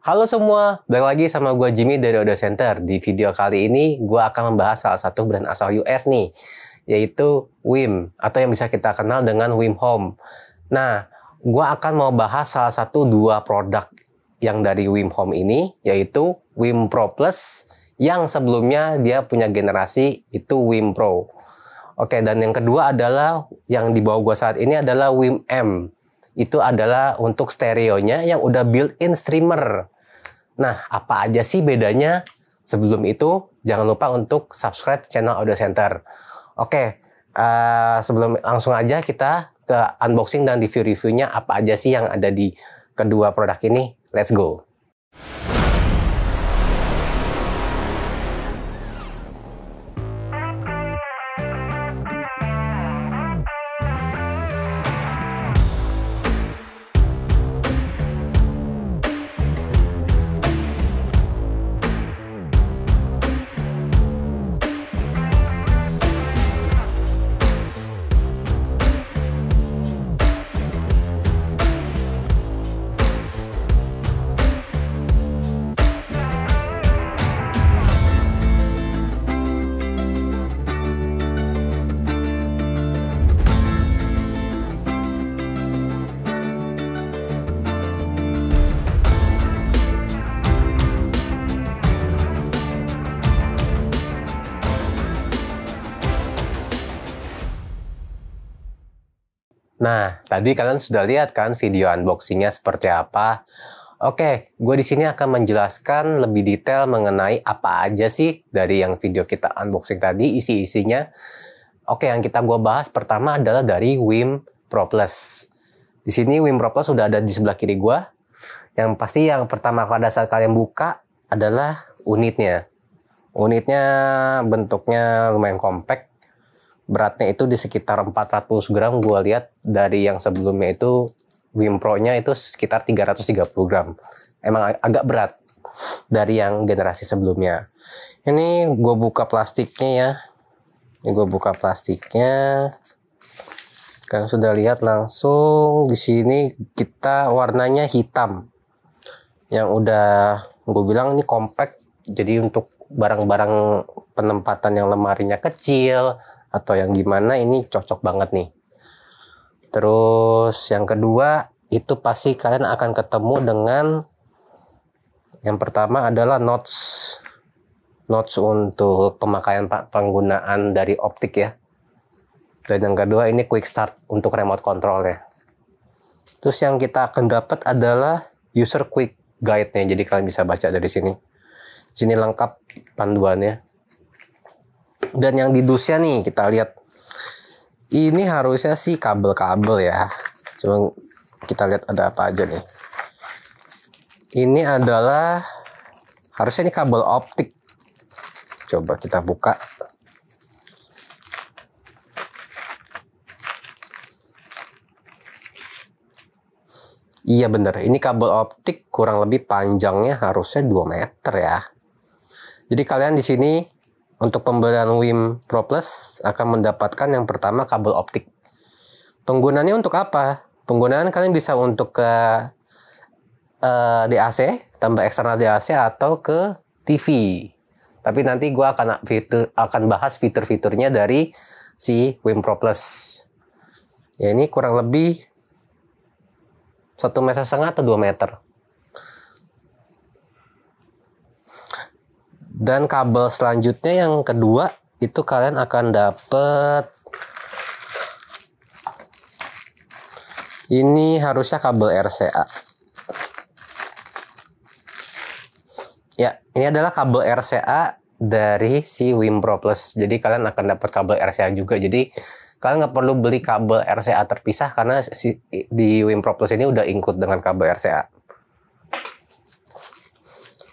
Halo semua, balik lagi sama gue Jimmy dari Audio Center. Di video kali ini gue akan membahas salah satu brand asal US nih, yaitu Wim, atau yang bisa kita kenal dengan Wim Hof. Nah, gue akan mau bahas salah satu dua produk yang dari Wim Hof ini, yaitu Wim Pro Plus, yang sebelumnya dia punya generasi itu Wim Pro. Oke, dan yang kedua adalah yang di bawah gue saat ini adalah Wim M. Itu adalah untuk stereonya yang udah built-in streamer. Nah, apa aja sih bedanya? Sebelum itu, jangan lupa untuk subscribe channel Audio Center. Oke, sebelum langsung aja kita ke unboxing dan review-reviewnya apa aja sih yang ada di kedua produk ini. Let's go! Nah, tadi kalian sudah lihat kan video unboxingnya seperti apa? Oke, gue di sini akan menjelaskan lebih detail mengenai apa aja sih dari yang video kita unboxing tadi, isi-isinya. Oke, yang kita bahas pertama adalah dari Wim Pro Plus. Di sini Wim Pro Plus sudah ada di sebelah kiri gue. Yang pasti yang pertama pada saat kalian buka adalah unitnya. Unitnya bentuknya lumayan kompak. Beratnya itu di sekitar 400 gram, gue lihat dari yang sebelumnya itu Wim Pro-nya itu sekitar 330 gram. Emang agak berat dari yang generasi sebelumnya. Ini gue buka plastiknya ya. Ini gue buka plastiknya. Kalian sudah lihat langsung di sini kita warnanya hitam. Yang udah gue bilang ini compact, jadi untuk barang-barang penempatan yang lemarinya kecil atau yang gimana ini cocok banget nih. Terus yang kedua itu pasti kalian akan ketemu dengan yang pertama adalah notch untuk pemakaian penggunaan dari optik ya. Dan yang kedua ini quick start untuk remote control ya. Terus yang kita akan dapat adalah user quick guide-nya, jadi kalian bisa baca dari sini. Sini lengkap panduannya. Dan yang di dusnya nih kita lihat, ini harusnya sih kabel-kabel ya, cuma kita lihat ada apa aja nih. Ini adalah harusnya ini kabel optik. Coba kita buka. Iya bener, ini kabel optik kurang lebih panjangnya harusnya 2 meter ya. Jadi kalian di sini untuk pembelian Wim Pro Plus akan mendapatkan yang pertama kabel optik. Penggunaannya untuk apa? Penggunaan kalian bisa untuk ke DAC, tambah eksternal DAC atau ke TV. Tapi nanti gue akan bahas fitur-fiturnya dari si Wim Pro Plus. Ya ini kurang lebih 1,5 meter atau 2 meter. Dan kabel selanjutnya yang kedua itu kalian akan dapat ini harusnya kabel RCA. Ya, ini adalah kabel RCA dari si Wim Pro Plus. Jadi kalian akan dapat kabel RCA juga. Jadi kalian nggak perlu beli kabel RCA terpisah karena di Wim Pro Plus ini udah include dengan kabel RCA.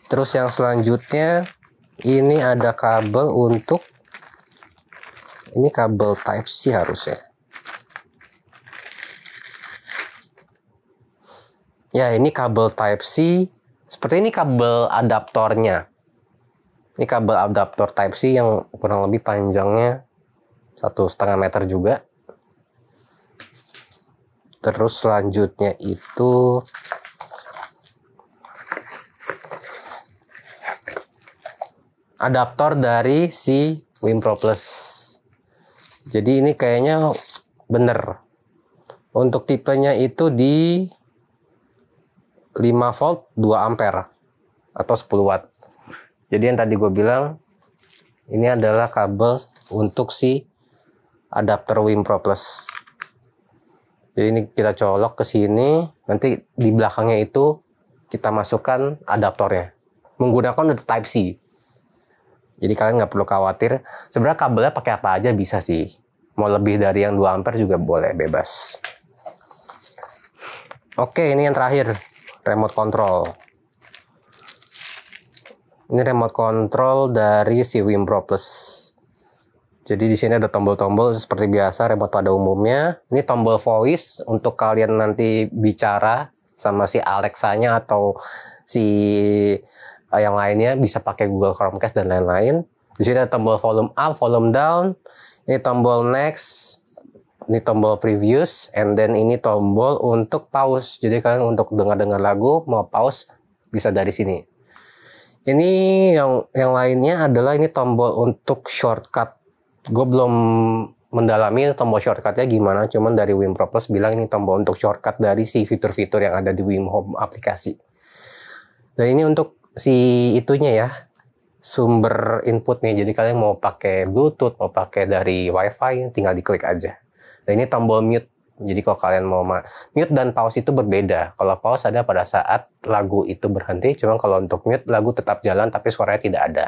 Terus yang selanjutnya ini ada kabel untuk, ini kabel Type C harusnya. Ya ini kabel Type C. Seperti ini kabel adaptornya. Ini kabel adaptor Type C yang kurang lebih panjangnya 1,5 meter juga. Terus selanjutnya itu adaptor dari si WinPro Plus. Jadi ini kayaknya bener. Untuk tipenya itu di 5 volt 2 ampere atau 10 watt. Jadi yang tadi gue bilang ini adalah kabel untuk si adapter WinPro Plus. Jadi ini kita colok ke sini, nanti di belakangnya itu kita masukkan adaptornya menggunakan Type C. Jadi kalian nggak perlu khawatir. Sebenarnya kabelnya pakai apa aja bisa sih. Mau lebih dari yang 2 ampere juga boleh, bebas. Oke, ini yang terakhir, remote control. Ini remote control dari si WinPro Plus. Jadi di sini ada tombol-tombol seperti biasa remote pada umumnya. Ini tombol voice untuk kalian nanti bicara sama si Alexa-nya atau si yang lainnya, bisa pakai Google Chromecast dan lain-lain. Di sini ada tombol volume up, volume down. Ini tombol next. Ini tombol previous, and then ini tombol untuk pause. Jadi kalian untuk dengar-dengar lagu mau pause bisa dari sini. Ini yang lainnya adalah ini tombol untuk shortcut. Gue belum mendalami tombol shortcutnya gimana, cuman dari WinPro Plus bilang ini tombol untuk shortcut dari si fitur-fitur yang ada di WinHome aplikasi. Dan ini untuk si itunya ya, sumber inputnya. Jadi kalian mau pakai Bluetooth, mau pakai dari WiFi, tinggal diklik aja. Dan ini tombol mute. Jadi kalau kalian mau mute dan pause itu berbeda. Kalau pause ada pada saat lagu itu berhenti, cuma kalau untuk mute lagu tetap jalan tapi suaranya tidak ada.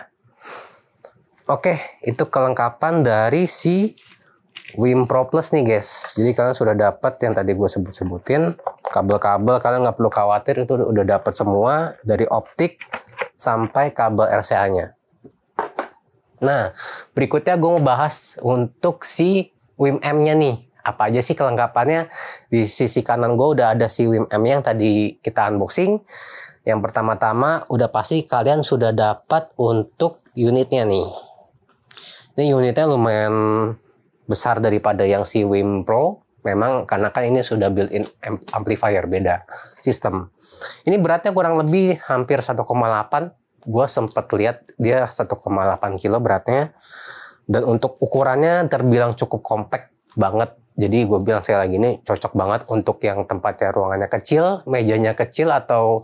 Oke, itu kelengkapan dari si WinPro Plus nih guys. Jadi kalian sudah dapat yang tadi gue sebut-sebutin. Kabel-kabel kalian nggak perlu khawatir, itu udah dapat semua dari optik sampai kabel RCA-nya. Nah, berikutnya gue mau bahas untuk si WinM-nya nih. Apa aja sih kelengkapannya? Di sisi kanan gue udah ada si WinM yang tadi kita unboxing. Yang pertama-tama udah pasti kalian sudah dapat untuk unitnya nih. Ini unitnya lumayan besar daripada yang si WinPro. Memang karena kan ini sudah built-in amplifier, beda sistem. Ini beratnya kurang lebih hampir 1,8. Gue sempet lihat dia 1,8 kilo beratnya. Dan untuk ukurannya terbilang cukup compact banget. Jadi gue bilang sekali lagi ini cocok banget untuk yang tempatnya ruangannya kecil, mejanya kecil, atau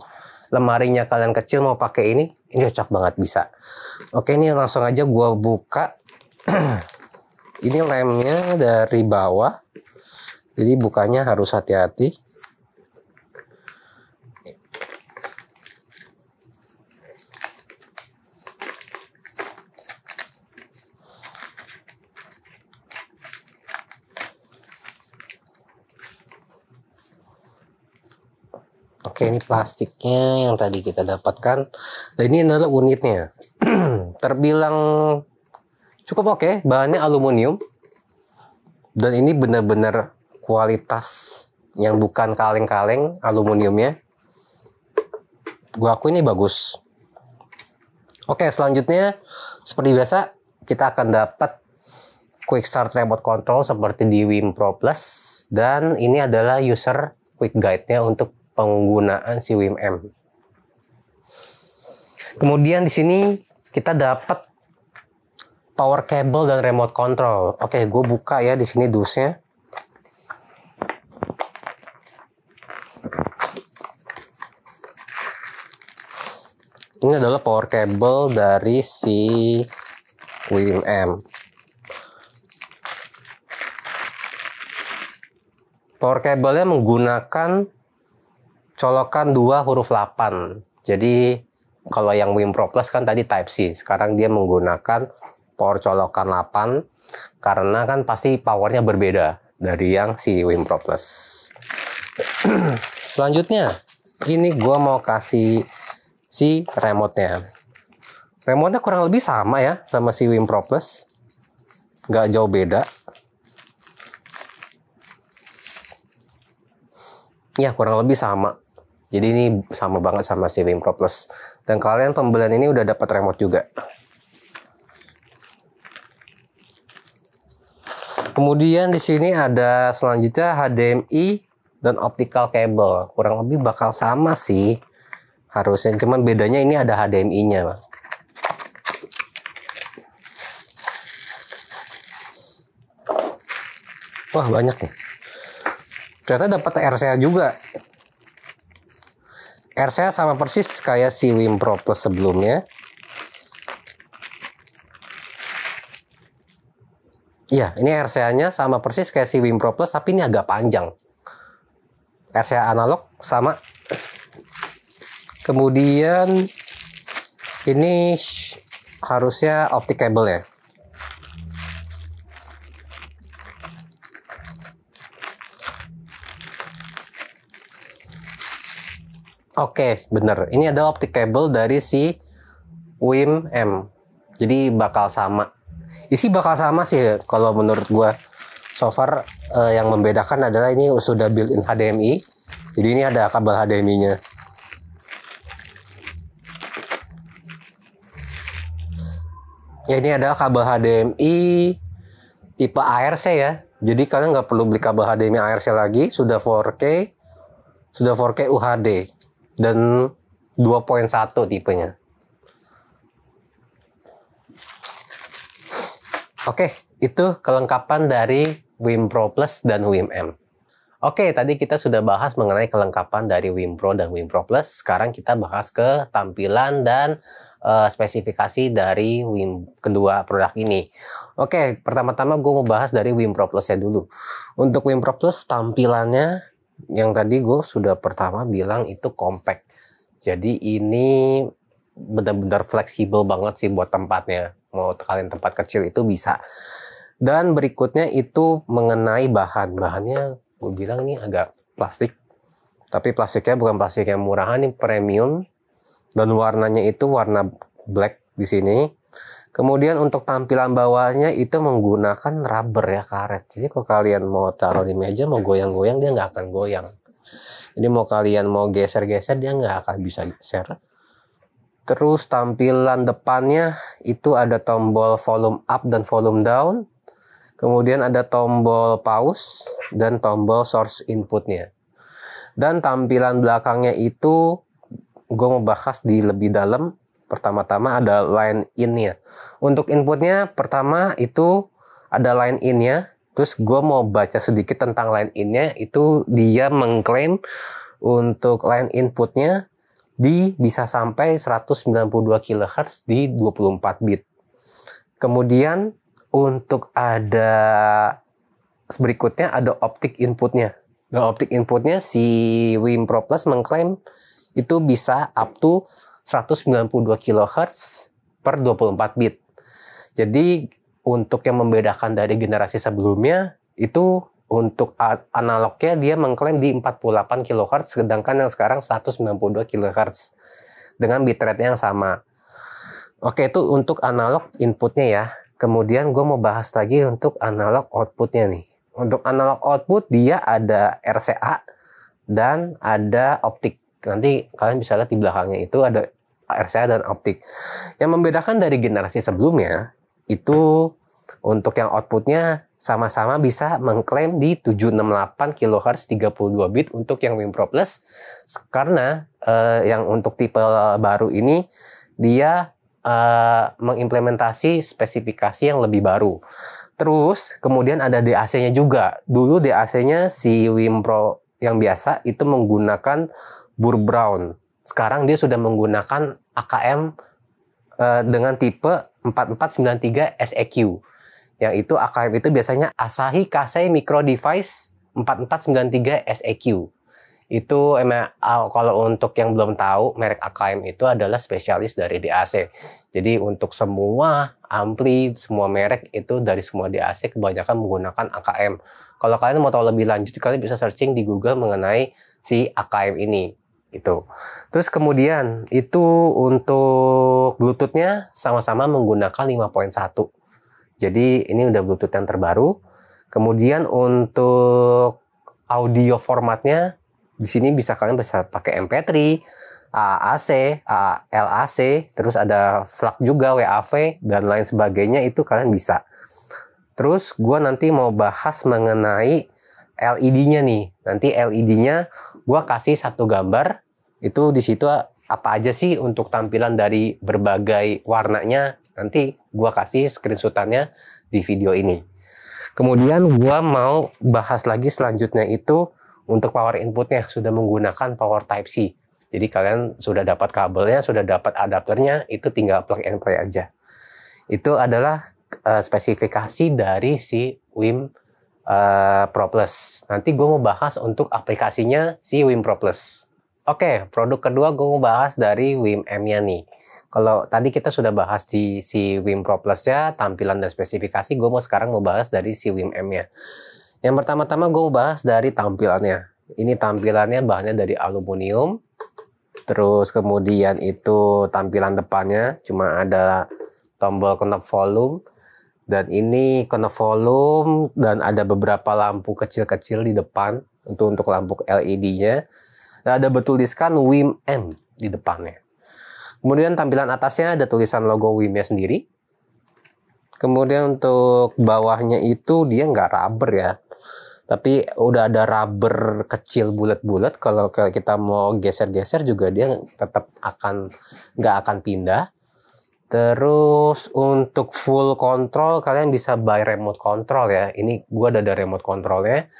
lemarinya kalian kecil mau pakai ini cocok banget bisa. Oke, ini langsung aja gue buka. Ini lemnya dari bawah. Jadi bukanya harus hati-hati. Oke, ini plastiknya yang tadi kita dapatkan. Dan ini adalah unitnya. Terbilang cukup oke, bahannya aluminium. Dan ini benar-benar kualitas yang bukan kaleng-kaleng aluminiumnya. Gua akui ini bagus. Oke, selanjutnya seperti biasa kita akan dapat quick start remote control seperti di WinPro Plus, dan ini adalah user quick guide-nya untuk penggunaan si WinM. Kemudian di sini kita dapat power cable dan remote control. Oke, gue buka ya di sini dusnya. Ini adalah power cable dari si WinM. Power cable-nya menggunakan colokan 2 huruf 8. Jadi kalau yang WinPro Plus kan tadi Type C, sekarang dia menggunakan power colokan 8 karena kan pasti powernya berbeda dari yang si WinPro Plus. Selanjutnya, ini gua mau kasih si remote-nya. Remote-nya kurang lebih sama ya sama si WinPro Plus. Nggak jauh beda. Ya, kurang lebih sama. Jadi ini sama banget sama si WinPro Plus. Dan kalian pembelian ini udah dapat remote juga. Kemudian di sini ada selanjutnya HDMI dan optical cable. Kurang lebih bakal sama sih harusnya, cuman bedanya ini ada HDMI-nya. Wah, banyak nih. Ternyata dapat RCA juga. RCA sama persis kayak si Wim Pro Plus sebelumnya. Iya, ini RCA-nya sama persis kayak si Wim Pro Plus, tapi ini agak panjang. RCA analog sama. Kemudian ini harusnya optic cable ya. Oke, bener. Ini adalah optic cable dari si Wim M. Jadi bakal sama. Isi bakal sama sih kalau menurut gua. So far yang membedakan adalah ini sudah built-in HDMI. Jadi ini ada kabel HDMI-nya. Ya, ini adalah kabel HDMI tipe ARC ya. Jadi kalian nggak perlu beli kabel HDMI ARC lagi. Sudah 4K UHD. Dan 2.1 tipenya. Oke, itu kelengkapan dari Wim Pro Plus dan Wim M. Oke, tadi kita sudah bahas mengenai kelengkapan dari Wim Pro dan Wim Pro Plus. Sekarang kita bahas ke tampilan dan spesifikasi dari kedua produk ini. Oke, pertama-tama gue mau bahas dari Wim Pro Plus ya dulu. Untuk Wim Pro Plus tampilannya, yang tadi gue sudah pertama bilang itu compact. Jadi ini benar-benar fleksibel banget sih buat tempatnya. Mau kalian tempat kecil itu bisa. Dan berikutnya itu mengenai bahannya, gue bilang ini agak plastik. Tapi plastiknya bukan plastik yang murahan, ini premium. Dan warnanya itu warna black di sini. Kemudian untuk tampilan bawahnya itu menggunakan rubber ya, karet. Jadi kalau kalian mau taruh di meja, mau goyang-goyang, dia nggak akan goyang. Jadi mau kalian mau geser-geser, dia nggak akan bisa geser. Terus tampilan depannya itu ada tombol volume up dan volume down. Kemudian ada tombol pause dan tombol source inputnya. Dan tampilan belakangnya itu gue mau bahas di lebih dalam. Pertama-tama ada line in-nya. Untuk inputnya pertama itu ada line in-nya. Terus gue mau baca sedikit tentang line in-nya. Itu dia mengklaim untuk line inputnya bisa sampai 192 kHz di 24 bit. Kemudian untuk ada berikutnya ada optic inputnya. Dan optic inputnya si Wim Pro Plus mengklaim itu bisa up to 192 kHz per 24 bit. Jadi untuk yang membedakan dari generasi sebelumnya itu untuk analognya dia mengklaim di 48 kHz sedangkan yang sekarang 192 kHz dengan bitrate yang sama. Oke, itu untuk analog inputnya ya. Kemudian gue mau bahas lagi untuk analog outputnya nih. Untuk analog output dia ada RCA dan ada optik. Nanti kalian bisa lihat di belakangnya itu ada RCA dan optik. Yang membedakan dari generasi sebelumnya itu untuk yang outputnya sama-sama bisa mengklaim di 768 kHz 32 bit untuk yang Wim Pro Plus. Karena yang untuk tipe baru ini dia mengimplementasi spesifikasi yang lebih baru. Terus kemudian ada DAC-nya juga. Dulu DAC-nya si Wim Pro yang biasa itu menggunakan Burr Brown. Sekarang dia sudah menggunakan AKM dengan tipe 4493 SEQ. Yang itu AKM itu biasanya Asahi Kasei Micro Device 4493 SEQ. Itu emang kalau untuk yang belum tahu, merek AKM itu adalah spesialis dari DAC. Jadi untuk semua ampli, semua merek itu dari semua DAC kebanyakan menggunakan AKM. Kalau kalian mau tahu lebih lanjut, kalian bisa searching di Google mengenai si AKM ini. Itu. Terus kemudian itu untuk Bluetooth-nya sama-sama menggunakan 5.1. Jadi ini udah Bluetooth yang terbaru. Kemudian untuk audio formatnya di sini kalian bisa pakai MP3, AAC, LAC, terus ada FLAC juga, WAV dan lain sebagainya itu kalian bisa. Terus gue nanti mau bahas mengenai LED-nya nih. Nanti LED-nya gue kasih satu gambar. Itu di situ apa aja sih untuk tampilan dari berbagai warnanya. Nanti gue kasih screenshotannya di video ini. Kemudian gua mau bahas lagi selanjutnya itu untuk power inputnya sudah menggunakan power type C. Jadi kalian sudah dapat kabelnya, sudah dapat adapternya, itu tinggal plug and play aja. Itu adalah spesifikasi dari si WIM Pro Plus. Nanti gue mau bahas untuk aplikasinya si WIM Pro Plus. Oke, produk kedua gue mau bahas dari WIM M-nya nih. Kalau tadi kita sudah bahas di si WIM Pro Plus ya, tampilan dan spesifikasi, gue mau sekarang mau bahas dari si WIM M-nya. Yang pertama-tama gue mau bahas dari tampilannya. Ini tampilannya bahannya dari aluminium. Terus kemudian itu tampilan depannya cuma ada tombol knob volume. Dan ini knob volume dan ada beberapa lampu kecil-kecil di depan untuk lampu LED-nya. Dan ada bertuliskan WIM M di depannya. Kemudian tampilan atasnya ada tulisan logo WIM-nya sendiri. Kemudian untuk bawahnya itu dia nggak rubber ya. Tapi udah ada rubber kecil bulat-bulat. Kalau kita mau geser-geser juga dia tetap nggak akan pindah. Terus untuk full control kalian bisa buy remote control ya. Ini gua ada remote controlnya.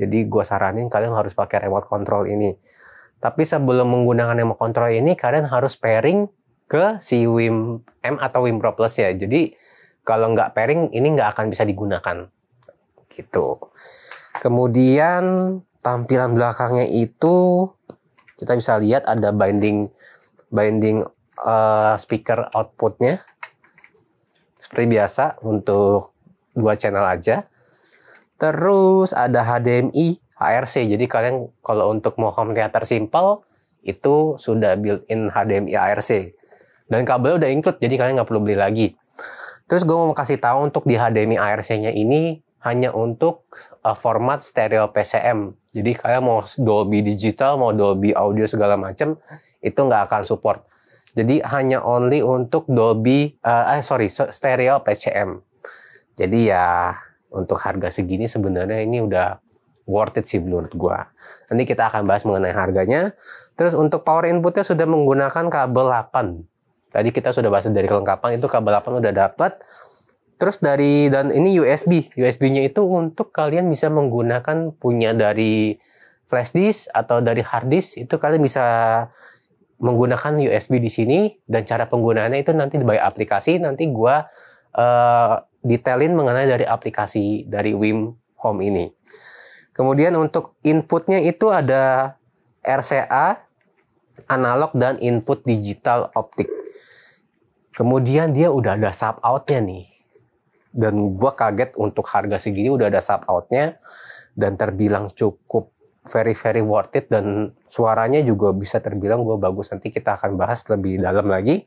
Jadi gua saranin kalian harus pakai remote control ini. Tapi sebelum menggunakan remote control ini kalian harus pairing ke si WIM M atau WIM Pro Plus ya. Jadi kalau nggak pairing ini nggak akan bisa digunakan. Gitu. Kemudian tampilan belakangnya itu kita bisa lihat ada binding speaker outputnya seperti biasa untuk 2 channel aja. Terus ada HDMI ARC. Jadi kalian kalau untuk mau home theater simple itu sudah built-in HDMI ARC dan kabelnya udah include, jadi kalian nggak perlu beli lagi. Terus gue mau kasih tahu untuk di HDMI ARC-nya ini hanya untuk format stereo PCM. Jadi kalian mau Dolby Digital, mau Dolby Audio segala macam itu nggak akan support. Jadi hanya only untuk stereo PCM. Jadi ya untuk harga segini sebenarnya ini udah worth it sih menurut gua. Nanti kita akan bahas mengenai harganya. Terus untuk power inputnya sudah menggunakan kabel 8. Tadi kita sudah bahas dari kelengkapan itu kabel 8 udah dapat. Terus dan ini USB. USB-nya itu untuk kalian bisa menggunakan punya dari flash disk atau dari hard disk, itu kalian bisa menggunakan USB di sini dan cara penggunaannya itu nanti by aplikasi. Nanti gua detailin mengenai dari aplikasi dari WIM Home ini. Kemudian untuk inputnya itu ada RCA, analog dan input digital optik. Kemudian dia udah ada sub outnya nih. Dan gue kaget untuk harga segini udah ada sub outnya dan terbilang cukup very worth it dan suaranya juga bisa terbilang gue bagus. Nanti kita akan bahas lebih dalam lagi.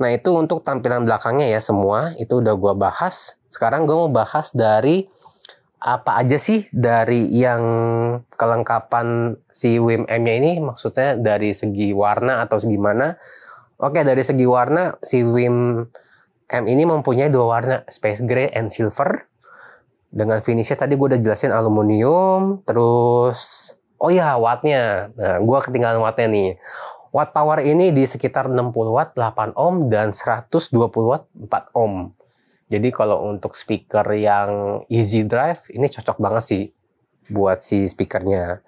Nah itu untuk tampilan belakangnya ya semua itu udah gue bahas. Sekarang gue mau bahas dari apa aja sih dari yang kelengkapan si WIM M-nya ini, maksudnya dari segi warna atau segimana. Oke, dari segi warna si WIM M ini mempunyai 2 warna, space gray and silver. Dengan finishnya tadi gue udah jelasin aluminium. Terus, oh ya wattnya. Nah, gue ketinggalan wattnya nih. Watt power ini di sekitar 60 watt 8 ohm dan 120 watt 4 ohm. Jadi kalau untuk speaker yang easy drive ini cocok banget sih buat si speakernya.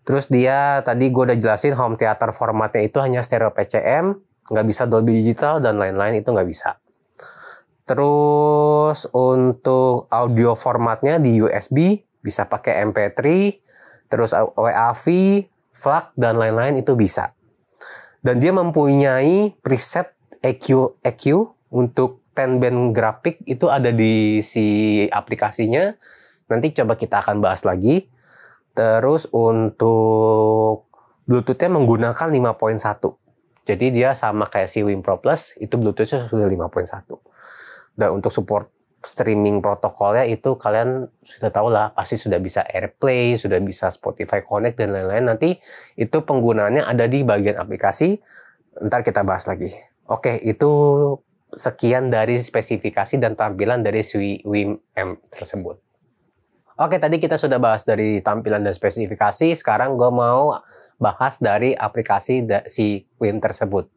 Terus dia tadi gue udah jelasin home theater formatnya itu hanya stereo PCM, nggak bisa Dolby Digital dan lain-lain itu nggak bisa. Terus untuk audio formatnya di USB bisa pakai MP3, terus WAV, FLAC dan lain-lain itu bisa. Dan dia mempunyai preset EQ untuk 10 band grafik itu ada di si aplikasinya. Nanti coba kita akan bahas lagi. Terus untuk Bluetooth-nya menggunakan 5.1. Jadi dia sama kayak si WIM Pro Plus, itu Bluetooth-nya sudah 5.1. Dan untuk support streaming protokolnya itu kalian sudah tahu lah, pasti sudah bisa AirPlay, sudah bisa Spotify Connect dan lain-lain. Nanti itu penggunaannya ada di bagian aplikasi. Ntar kita bahas lagi. Oke, itu sekian dari spesifikasi dan tampilan dari si WIM M tersebut. Oke, tadi kita sudah bahas dari tampilan dan spesifikasi. Sekarang gue mau bahas dari aplikasi si WIM tersebut.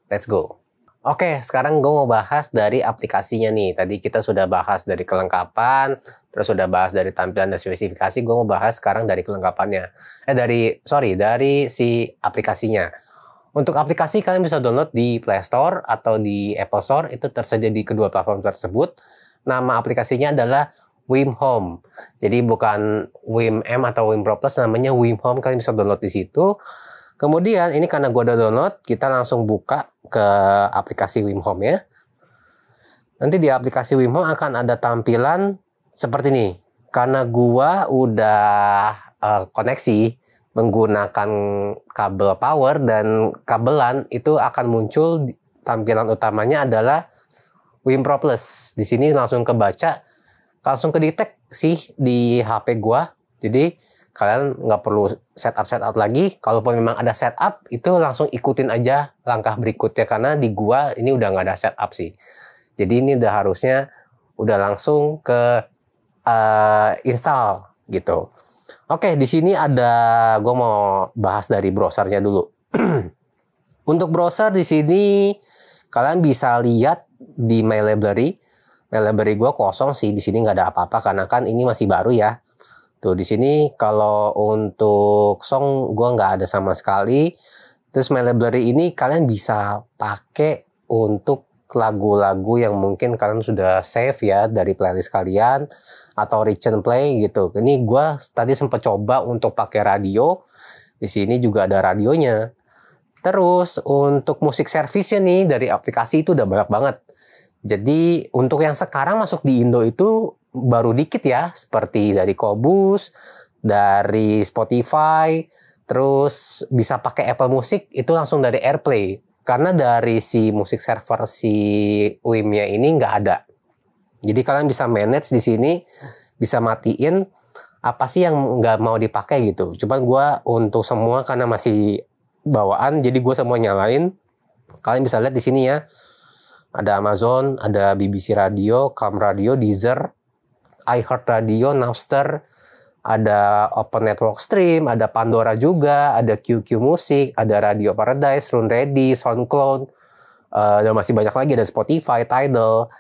Let's go. Oke, sekarang gue mau bahas dari aplikasinya nih. Tadi kita sudah bahas dari kelengkapan, terus sudah bahas dari tampilan dan spesifikasi. Gue mau bahas sekarang dari kelengkapannya. Dari si aplikasinya. Untuk aplikasi kalian bisa download di Play Store atau di Apple Store. Itu tersedia di kedua platform tersebut. Nama aplikasinya adalah Wim Home. Jadi bukan Wim M atau Wim Pro Plus, namanya Wim Home. Kalian bisa download di situ. Kemudian ini karena gue udah download, kita langsung buka ke aplikasi Wim Home ya. Nanti di aplikasi Wim Home akan ada tampilan seperti ini. Karena gue udah koneksi menggunakan kabel power dan kabelan, itu akan muncul tampilan utamanya adalah Wim Pro Plus. Di sini langsung kebaca, langsung kedetek sih di HP gue. Jadi kalian nggak perlu setup lagi. Kalaupun memang ada setup, itu langsung ikutin aja langkah berikutnya. Karena di gua ini udah nggak ada setup sih. Jadi ini udah harusnya udah langsung ke install gitu. Oke, di sini ada, gua mau bahas dari browsernya dulu. Untuk browser di sini kalian bisa lihat di My Library. My Library gua kosong sih, di sini nggak ada apa-apa karena kan ini masih baru ya. Tuh di sini kalau untuk song gue nggak ada sama sekali. Terus My Library ini kalian bisa pakai untuk lagu-lagu yang mungkin kalian sudah save ya dari playlist kalian atau recent play gitu. Ini gue tadi sempat coba untuk pakai radio. Di sini juga ada radionya. Terus untuk musik service-nya nih dari aplikasi itu udah banyak banget. Jadi untuk yang sekarang masuk di Indo itu baru dikit ya, seperti dari Qobuz, dari Spotify, terus bisa pakai Apple Music itu langsung dari AirPlay. Karena dari si musik server si Wim-nya ini nggak ada. Jadi kalian bisa manage di sini, bisa matiin apa sih yang nggak mau dipakai gitu. Cuman gue untuk semua karena masih bawaan, jadi gue semua nyalain. Kalian bisa lihat di sini ya, ada Amazon, ada BBC Radio, Calm Radio, Deezer, iHeartRadio, Napster, ada Open Network Stream, ada Pandora juga, ada QQ Music, ada Radio Paradise, Run Ready, SoundCloud, dan masih banyak lagi, ada Spotify, Tidal.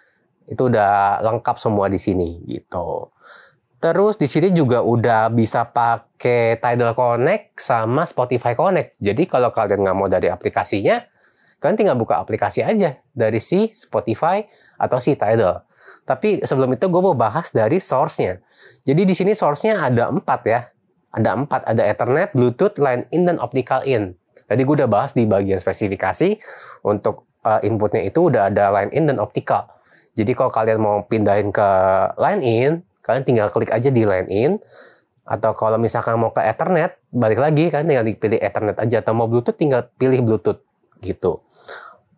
Itu udah lengkap semua di sini gitu. Terus di sini juga udah bisa pakai Tidal Connect sama Spotify Connect. Jadi kalau kalian nggak mau dari aplikasinya, kalian tinggal buka aplikasi aja dari si Spotify atau si Tidal. Tapi sebelum itu gue mau bahas dari source-nya. Jadi di sini source-nya ada 4 ya. Ada 4, ada Ethernet, Bluetooth, Line In, dan Optical In. Tadi gue udah bahas di bagian spesifikasi. Untuk inputnya itu udah ada Line In dan Optical. Jadi kalau kalian mau pindahin ke Line In, kalian tinggal klik aja di Line In. Atau kalau misalkan mau ke Ethernet, balik lagi, kalian tinggal pilih Ethernet aja. Atau mau Bluetooth, tinggal pilih Bluetooth gitu.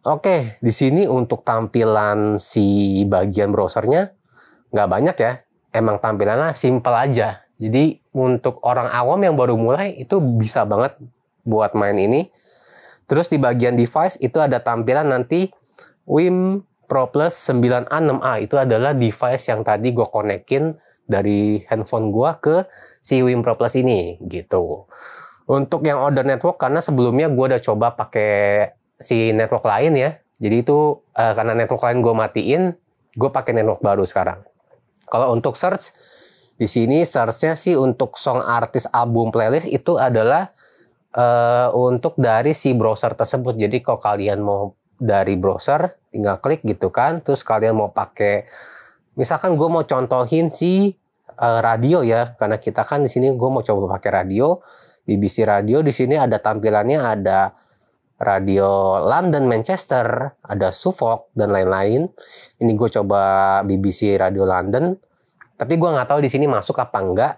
Oke, di sini untuk tampilan si bagian browsernya nggak banyak ya. Emang tampilannya simple aja. Jadi untuk orang awam yang baru mulai itu bisa banget buat main ini. Terus di bagian device itu ada tampilan nanti Wim Pro Plus 9A 6A. Itu adalah device yang tadi gue konekin dari handphone gue ke si Wim Pro Plus ini gitu. Untuk yang order network, karena sebelumnya gue udah coba pakai si network lain ya. Jadi itu karena network lain gue matiin, gue pakai network baru sekarang. Kalau untuk search, di sini searchnya sih untuk song, artis, album, playlist itu adalah untuk dari si browser tersebut. Jadi kalau kalian mau dari browser, tinggal klik gitu kan. Terus kalian mau pakai, misalkan gue mau contohin si radio ya, karena kita kan di sini gue mau coba pakai radio, BBC Radio. Di sini ada tampilannya, ada radio London, Manchester, ada Suffolk, dan lain-lain. Ini gue coba BBC Radio London. Tapi gue nggak tahu di sini masuk apa enggak.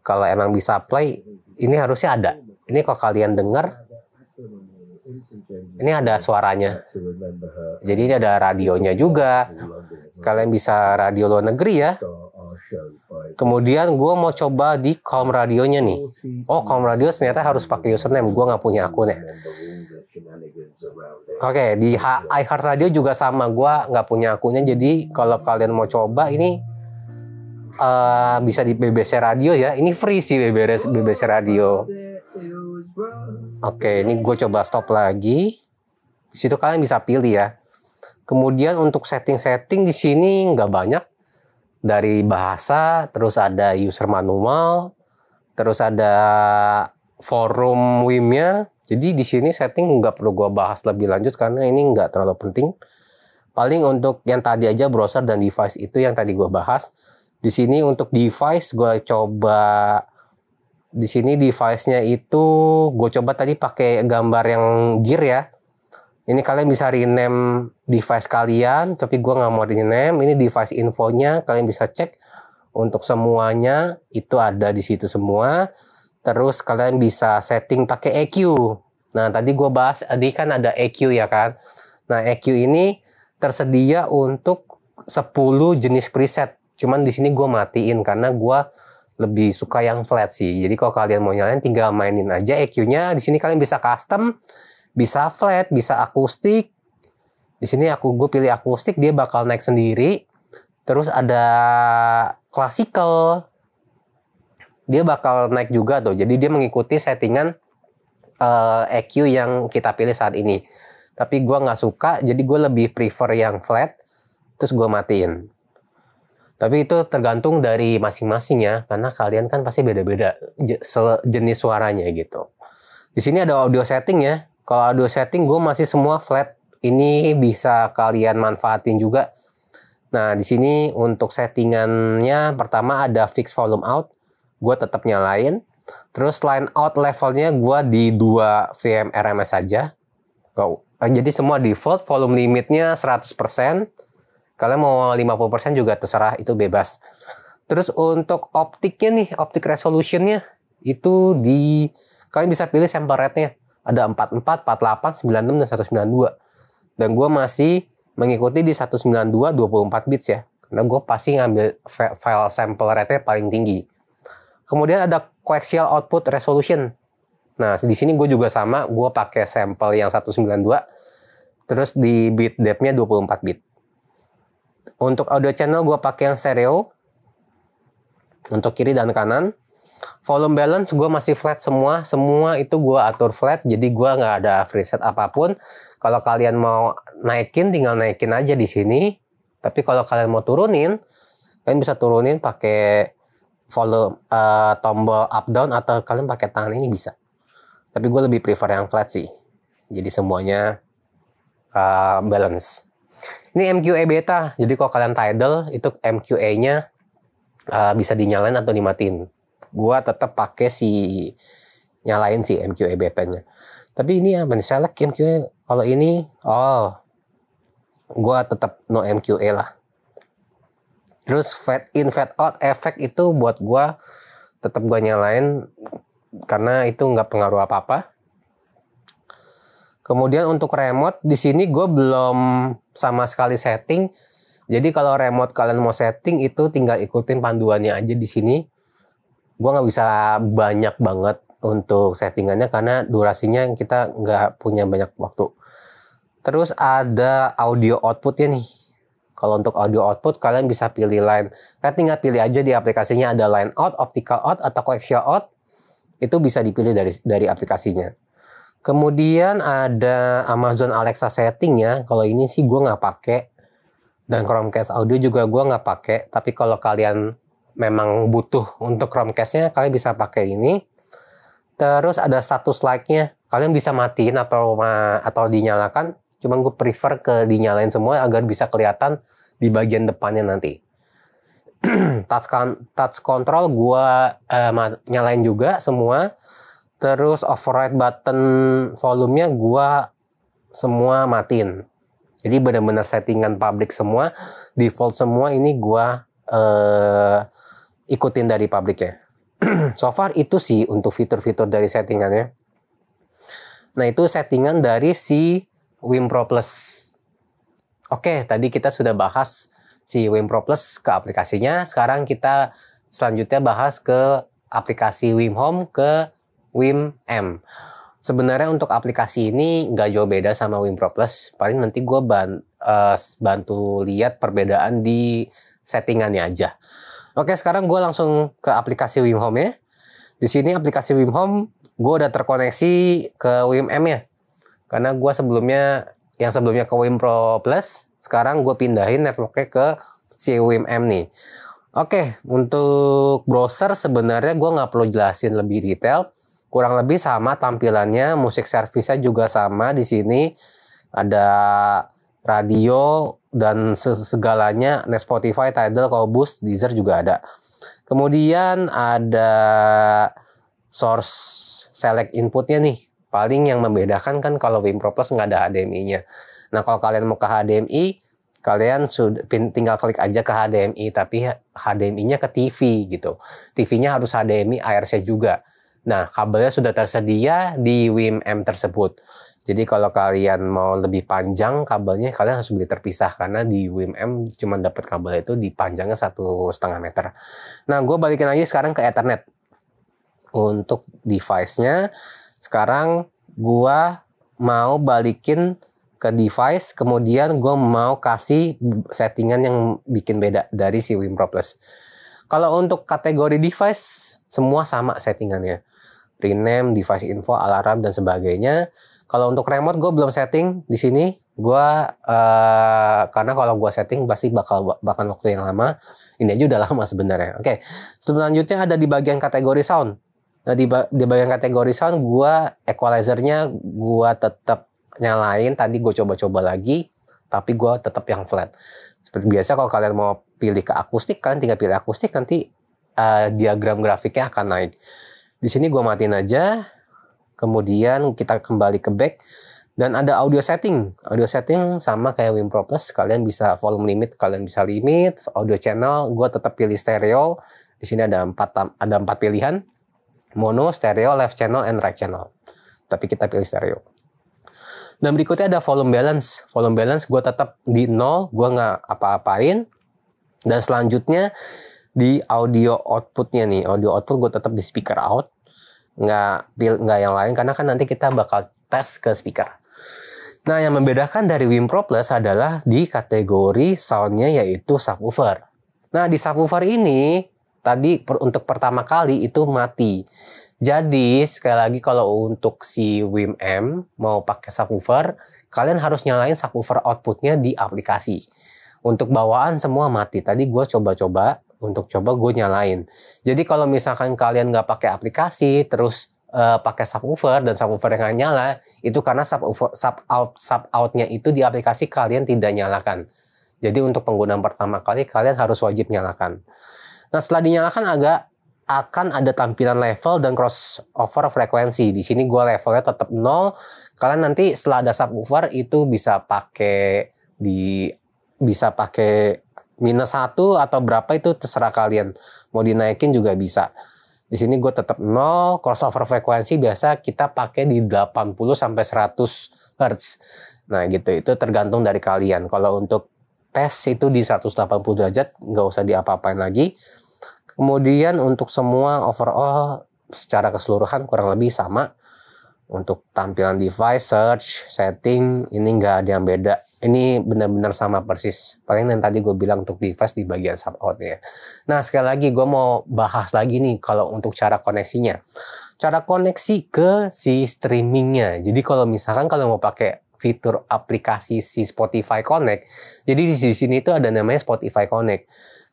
Kalau emang bisa play, ini harusnya ada. Ini kalau kalian dengar, ini ada suaranya. Jadi ini ada radionya juga. Kalian bisa radio luar negeri ya. Kemudian gue mau coba di Calm Radionya nih. Oh, Calm Radio ternyata harus pakai username. Gue nggak punya akunnya. Oke, di iHeartRadio juga sama. Gue nggak punya akunnya. Jadi kalau kalian mau coba ini bisa di BBC Radio ya. Ini free sih BBC Radio. Oke, ini gue coba stop lagi. Di situ kalian bisa pilih ya. Kemudian untuk setting-setting di sini nggak banyak. Dari bahasa, terus ada user manual, terus ada forum WIM-nya. Jadi di sini setting nggak perlu gue bahas lebih lanjut karena ini nggak terlalu penting. Paling untuk yang tadi aja browser dan device itu yang tadi gue bahas. Di sini untuk device gue coba, di sini device-nya itu gue coba tadi pakai gambar yang gear ya. Ini kalian bisa rename device kalian, tapi gue nggak mau rename. Ini device infonya, kalian bisa cek untuk semuanya itu ada di situ semua. Terus kalian bisa setting pakai EQ. Nah tadi gue bahas, tadi kan ada EQ ya kan. Nah EQ ini tersedia untuk 10 jenis preset. Cuman di sini gue matiin karena gue lebih suka yang flat sih. Jadi kalau kalian mau nyalain tinggal mainin aja EQ-nya. Di sini kalian bisa custom, bisa flat, bisa akustik. Di sini gue pilih akustik, dia bakal naik sendiri. Terus ada classical, dia bakal naik juga tuh. Jadi dia mengikuti settingan EQ yang kita pilih saat ini. Tapi gue nggak suka, jadi gue lebih prefer yang flat. Terus gue matiin. Tapi itu tergantung dari masing-masing ya, karena kalian kan pasti beda-beda jenis suaranya gitu. Di sini ada audio setting ya. Kalau audio setting gue masih semua flat. Ini bisa kalian manfaatin juga. Nah di sini untuk settingannya pertama ada fix volume out. Gue tetap nyalain. Terus line out levelnya gue di 2 VM RMS saja. Jadi semua default, volume limitnya 100%. Kalian mau 50% juga terserah, itu bebas. Terus untuk optiknya nih, optik resolutionnya itu kalian bisa pilih sample rate-nya. Ada 44, 48, 96, dan 192. Dan gue masih mengikuti di 192 24 bits ya. Karena gue pasti ngambil file sample rate-nya paling tinggi. Kemudian ada coaxial output resolution. Nah, di sini gue juga sama, gue pakai sampel yang 192. Terus di bit depth-nya 24 bit. Untuk audio channel gue pakai yang stereo. Untuk kiri dan kanan. Volume balance gue masih flat semua. Semua itu gue atur flat. Jadi gue nggak ada preset apapun. Kalau kalian mau naikin, tinggal naikin aja di sini. Tapi kalau kalian mau turunin, kalian bisa turunin pakai volume tombol up down, atau kalian pakai tangan ini bisa. Tapi gue lebih prefer yang flat sih. Jadi semuanya balance. Ini MQA beta. Jadi kalau kalian Tidal itu MQA-nya bisa dinyalain atau dimatiin. Gua tetap pakai nyalain MQA betanya. Tapi ini apa nih? Select MQA. Kalau ini, gua tetap no MQA lah. Terus fade in, fade out, efek itu buat gua tetap gua nyalain karena itu nggak pengaruh apa-apa. Kemudian untuk remote di sini gue belum sama sekali setting. Jadi kalau remote kalian mau setting itu tinggal ikutin panduannya aja di sini. Gue nggak bisa banyak banget untuk settingannya karena durasinya kita nggak punya banyak waktu. Terus ada audio outputnya nih. Kalau untuk audio output kalian bisa pilih line. Kalian tinggal pilih aja di aplikasinya ada line out, optical out, atau coaxial out. Itu bisa dipilih dari aplikasinya. Kemudian ada Amazon Alexa setting ya. Kalau ini sih gue nggak pakai. Dan Chromecast audio juga gue nggak pakai. Tapi kalau kalian memang butuh untuk Chromecast-nya, kalian bisa pakai ini. Terus ada status like-nya. Kalian bisa matiin atau dinyalakan. Cuman gue prefer dinyalain semua agar bisa kelihatan di bagian depannya nanti. touch control gue nyalain juga semua. Terus override button volumenya gua semua matiin. Jadi benar-benar settingan public semua, default semua ini gua ikutin dari publicnya. So far itu sih untuk fitur-fitur dari settingannya. Nah itu settingan dari WIM Pro Plus. Oke, tadi kita sudah bahas WIM Pro Plus ke aplikasinya. Sekarang kita selanjutnya bahas ke aplikasi WIM Home ke WIM M. Sebenarnya untuk aplikasi ini nggak jauh beda sama WIM Pro Plus. Paling nanti gue bantu lihat perbedaan di settingannya aja. Oke, sekarang gue langsung ke aplikasi WIM Home ya. Di sini aplikasi WIM Home gue udah terkoneksi ke WIM M ya. Karena gue sebelumnya ke WIM Pro Plus, sekarang gue pindahin networknya ke si WMM nih. Oke, untuk browser sebenarnya gue nggak perlu jelasin lebih detail. Kurang lebih sama tampilannya, musik service-nya juga sama di sini. Ada radio dan segalanya, Spotify, Tidal, Qobuz, Deezer juga ada. Kemudian ada source select inputnya nih. Paling yang membedakan kan kalau Win Pro Plus nggak ada HDMI-nya. Nah kalau kalian mau ke HDMI, kalian tinggal klik aja ke HDMI, tapi HDMI-nya ke TV gitu. TV-nya harus HDMI ARC juga. Nah, kabelnya sudah tersedia di WMM tersebut. Jadi kalau kalian mau lebih panjang kabelnya, kalian harus beli terpisah karena di WMM cuma dapat kabel itu di panjangnya 1,5 meter. Nah, gue balikin lagi sekarang ke Ethernet. Untuk device-nya, sekarang gue mau balikin ke device, kemudian gue mau kasih settingan yang bikin beda dari si Win Pro Plus. Kalau untuk kategori device, semua sama settingannya. Rename, device info, alarm, dan sebagainya. Kalau untuk remote gue belum setting di sini. Gue karena kalau gue setting pasti bakal waktu yang lama. Ini aja udah lama sebenarnya. Oke, selanjutnya ada di bagian kategori sound. Nah di bagian kategori sound gue equalizer-nya gue tetap nyalain. Tadi gue coba-coba lagi, tapi gue tetap yang flat. Seperti biasa kalau kalian mau pilih ke akustik, kalian tinggal pilih akustik, nanti diagram grafiknya akan naik. Di sini gue matiin aja, kemudian kita kembali ke back, dan ada audio setting. Audio setting sama kayak Win Pro Plus, kalian bisa volume limit, kalian bisa limit. Audio channel, gue tetap pilih stereo. Di sini ada 4 pilihan, mono, stereo, left channel, and right channel. Tapi kita pilih stereo. Dan berikutnya ada volume balance. Volume balance gue tetap di 0, gue nggak apa-apain. Dan selanjutnya di audio outputnya nih, audio output gue tetap di speaker out, nggak yang lain karena kan nanti kita bakal tes ke speaker. Nah yang membedakan dari Win Pro Plus adalah di kategori soundnya yaitu subwoofer. Nah di subwoofer ini tadi untuk pertama kali itu mati. Jadi sekali lagi kalau untuk si WMM mau pakai subwoofer, kalian harus nyalain subwoofer outputnya di aplikasi. Untuk bawaan semua mati. Tadi gue coba-coba, untuk coba gue nyalain. Jadi kalau misalkan kalian nggak pakai aplikasi, terus pakai subwoofer dan subwoofer yang nggak nyala, itu karena sub outnya itu di aplikasi kalian tidak nyalakan. Jadi untuk penggunaan pertama kali kalian harus wajib nyalakan. Nah setelah dinyalakan akan ada tampilan level dan crossover frekuensi. Di sini gue levelnya tetap 0. Kalian nanti setelah ada subwoofer itu bisa pakai -1 atau berapa itu terserah kalian. Mau dinaikin juga bisa. Di sini gue tetap 0. Crossover frekuensi biasa kita pakai di 80 sampai 100 Hz. Nah gitu, itu tergantung dari kalian. Kalau untuk tes itu di 180 derajat, nggak usah diapa-apain lagi. Kemudian untuk semua overall secara keseluruhan kurang lebih sama. Untuk tampilan device, search, setting, ini nggak ada yang beda. Ini benar-benar sama persis. Paling yang tadi gue bilang untuk device di bagian sub out-nya. Nah sekali lagi gue mau bahas lagi nih kalau untuk cara koneksinya. Cara koneksi ke si streamingnya. Jadi kalau misalkan kalau mau pakai fitur aplikasi si Spotify Connect, jadi di sini itu ada namanya Spotify Connect.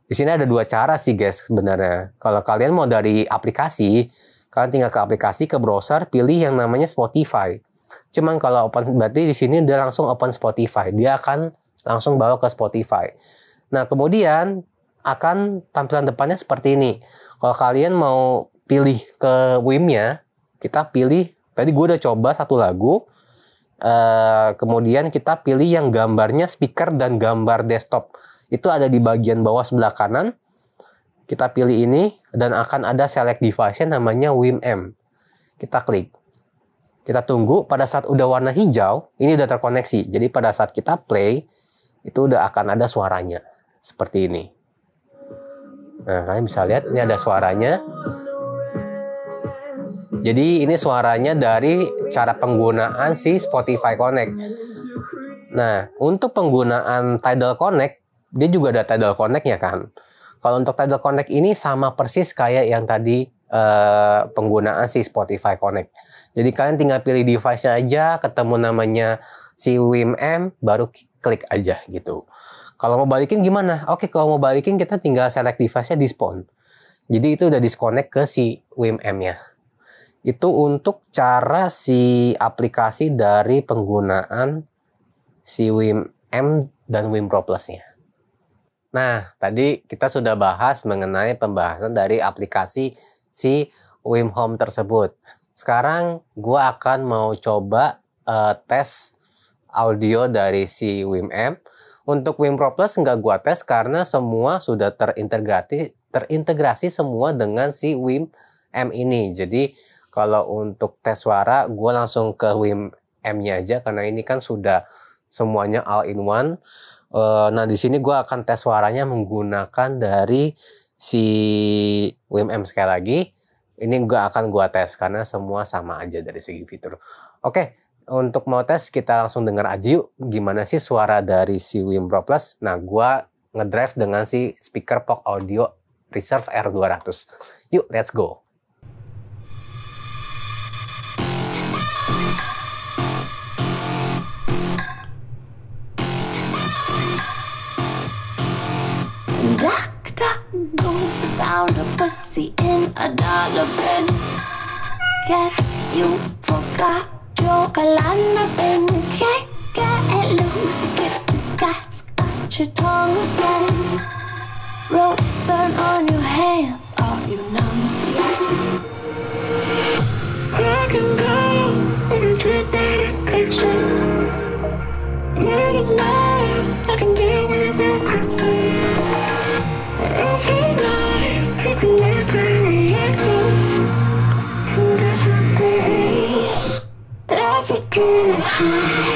Di sini ada 2 cara sih guys sebenarnya. Kalau kalian mau dari aplikasi, kalian tinggal ke aplikasi, ke browser, pilih yang namanya Spotify. Cuman kalau berarti di sini dia langsung open Spotify. Dia akan langsung bawa ke Spotify. Nah, kemudian akan tampilan depannya seperti ini. Kalau kalian mau pilih ke WIM-nya, kita pilih, tadi gue udah coba satu lagu. Kemudian kita pilih yang gambarnya speaker dan gambar desktop. Itu ada di bagian bawah sebelah kanan. Kita pilih ini dan akan ada select device-nya namanya WMM. Kita klik. Kita tunggu, pada saat udah warna hijau, ini udah terkoneksi. Jadi pada saat kita play, itu udah akan ada suaranya. Seperti ini. Nah, kalian bisa lihat, ini ada suaranya. Jadi ini suaranya dari cara penggunaan si Spotify Connect. Nah, untuk penggunaan Tidal Connect, dia juga ada Tidal Connect-nya kan. Kalau untuk Tidal Connect ini sama persis kayak yang tadi penggunaan si Spotify Connect. Jadi kalian tinggal pilih device-nya aja, ketemu namanya si WinM baru klik aja gitu. Kalau mau balikin gimana? Oke, kalau mau balikin kita tinggal select device-nya dispawn. Jadi itu udah disconnect ke si WinM-nya. Itu untuk cara si aplikasi dari penggunaan si WinM dan WinPro Plus-nya. Nah, tadi kita sudah bahas mengenai pembahasan dari aplikasi si WinHome tersebut. Sekarang gue akan mau coba tes audio dari si WinM. Untuk WinPro Plus nggak gue tes karena semua sudah terintegrasi semua dengan si WinM ini. Jadi kalau untuk tes suara gue langsung ke WinM-nya aja karena ini kan sudah semuanya all in one. Nah di sini gue akan tes suaranya menggunakan dari si WinM sekali lagi. Ini akan gue tes karena semua sama aja dari segi fitur. Oke, untuk mau tes kita langsung dengar aja yuk gimana sih suara dari si WinPro Plus. Nah gue ngedrive dengan si speaker POG Audio Reserve R200. Yuk let's go. Duck, duck, goose found a pussy in a dollar bin. Guess you forgot your Kalana bin. Can't get loose, get you got your tongue again. Rope burn on your hand, are you numb yet? I can go and get that addiction. Late at night, I can deal with your cooking. Every night, you can make it echo. And if you go, that's what you do.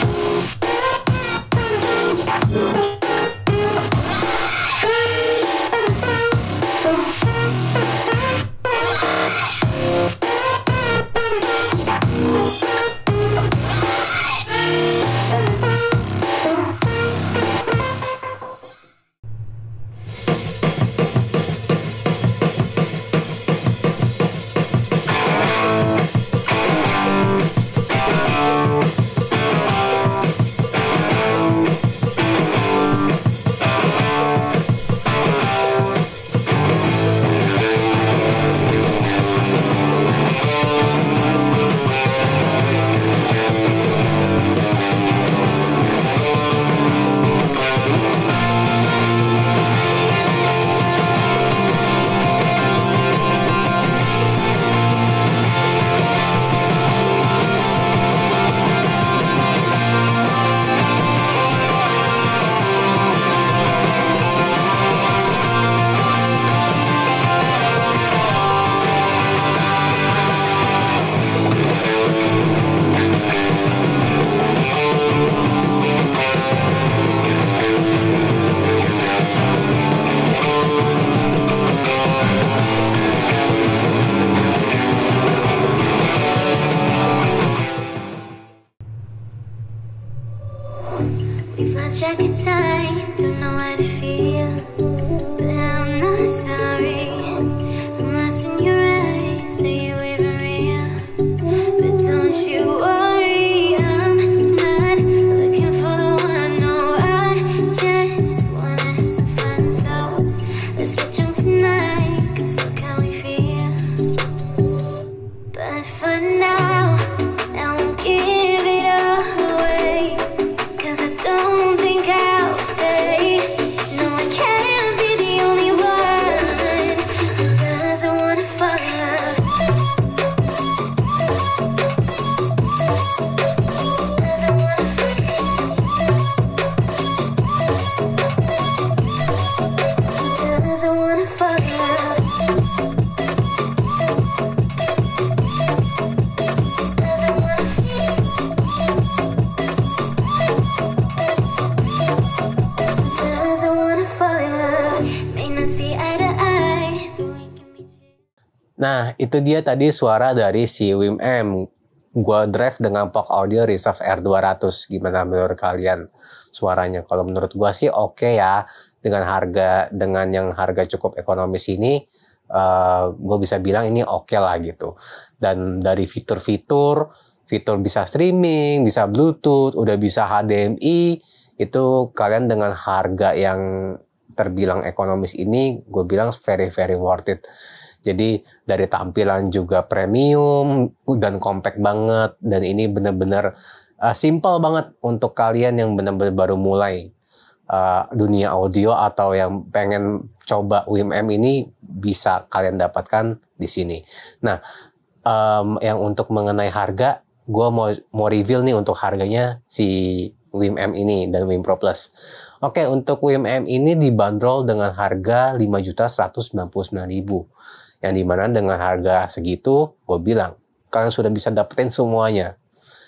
We've lost track of time, don't know how to feel, but I'm not sorry. I'm lost in your eyes, are you even real? But don't you worry, I'm not looking for the one, no, I just wanna have some fun. So let's get drunk tonight, cause what can we feel? But for now, I won't give it away, cause I don't think I'll stay. No, I can't be the only one who doesn't wanna fall in love. Doesn't wanna fall in love. Doesn't wanna fall in love. Doesn't wanna fall in love. Doesn't wanna fall in love. May not see eye to eye, but we can be chill. Nah, itu dia tadi suara dari si WinM. Gua drive dengan POG Audio Reserve R200. Gimana menurut kalian suaranya? Kalau menurut gua sih oke ya. Dengan yang harga cukup ekonomis ini, gue bisa bilang ini oke lah gitu. Dan dari fitur-fitur fitur bisa streaming, bisa Bluetooth, udah bisa HDMI, itu kalian dengan harga yang terbilang ekonomis ini, gue bilang very very worth it. Jadi dari tampilan juga premium dan compact banget, dan ini benar-benar simple banget untuk kalian yang benar-benar baru mulai dunia audio atau yang pengen coba WinM ini, bisa kalian dapatkan di sini. Nah, yang untuk mengenai harga, gue mau reveal nih untuk harganya si WinM ini dan Win Pro Plus. Oke, untuk WinM ini dibanderol dengan harga 5.199.000. Yang dimana dengan harga segitu, gue bilang, kalian sudah bisa dapetin semuanya.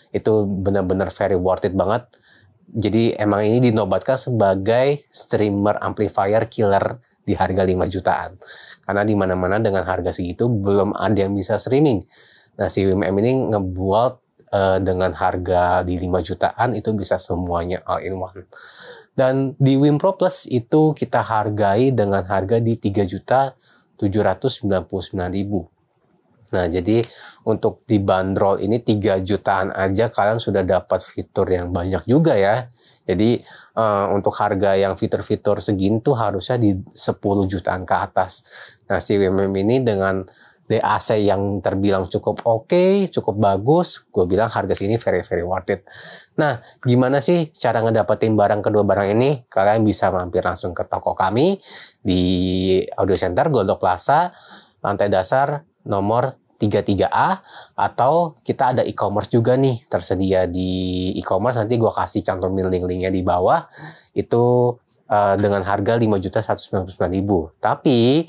Itu benar-benar very worth it banget. Jadi emang ini dinobatkan sebagai streamer amplifier killer di harga 5 jutaan. Karena di mana-mana dengan harga segitu belum ada yang bisa streaming. Nah, si WinM ini ngebuat dengan harga di 5 jutaan itu bisa semuanya all in one. Dan di Win Pro Plus itu kita hargai dengan harga di 3.799.000. Nah, jadi untuk dibanderol ini 3 jutaan aja kalian sudah dapat fitur yang banyak juga ya. Jadi untuk harga yang fitur-fitur segini tuh harusnya di 10 jutaan ke atas. Nah, si WinM ini dengan DAC yang terbilang cukup oke, cukup bagus, gue bilang harga segini very very worth it. Nah, gimana sih cara ngedapetin kedua barang ini? Kalian bisa mampir langsung ke toko kami di Audio Center Goldok Plaza, lantai dasar nomor 33A, atau kita ada e-commerce juga nih tersedia di e-commerce. Nanti gue kasih cantumin link-linknya di bawah. Itu dengan harga 5.199.000. Tapi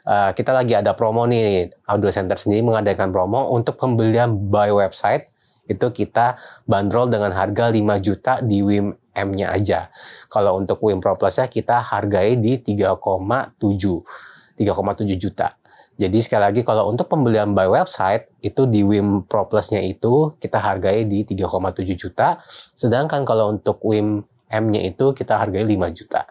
kita lagi ada promo nih. Audio Center sendiri mengadakan promo untuk pembelian by website. Itu kita bandrol dengan harga 5 juta di WinM-nya aja. Kalau untuk Win Pro Plus-nya kita hargai di 3,7 juta. Jadi sekali lagi kalau untuk pembelian by website itu di Win Pro Plus-nya itu kita hargai di 3,7 juta. Sedangkan kalau untuk WinM-nya itu kita hargai 5 juta.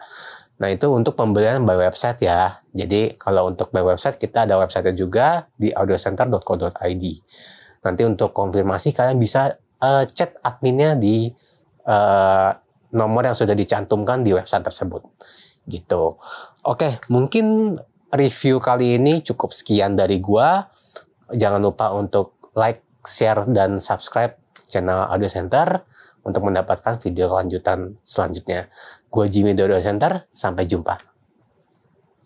Nah, itu untuk pembelian by website ya. Jadi kalau untuk by website kita ada website juga di audiocenter.co.id. Nanti untuk konfirmasi kalian bisa chat adminnya di nomor yang sudah dicantumkan di website tersebut. Gitu. Oke, mungkin review kali ini cukup sekian dari gua. Jangan lupa untuk like, share, dan subscribe channel Audio Center untuk mendapatkan video lanjutan selanjutnya. Gua Jimmy dari Audio Center, sampai jumpa.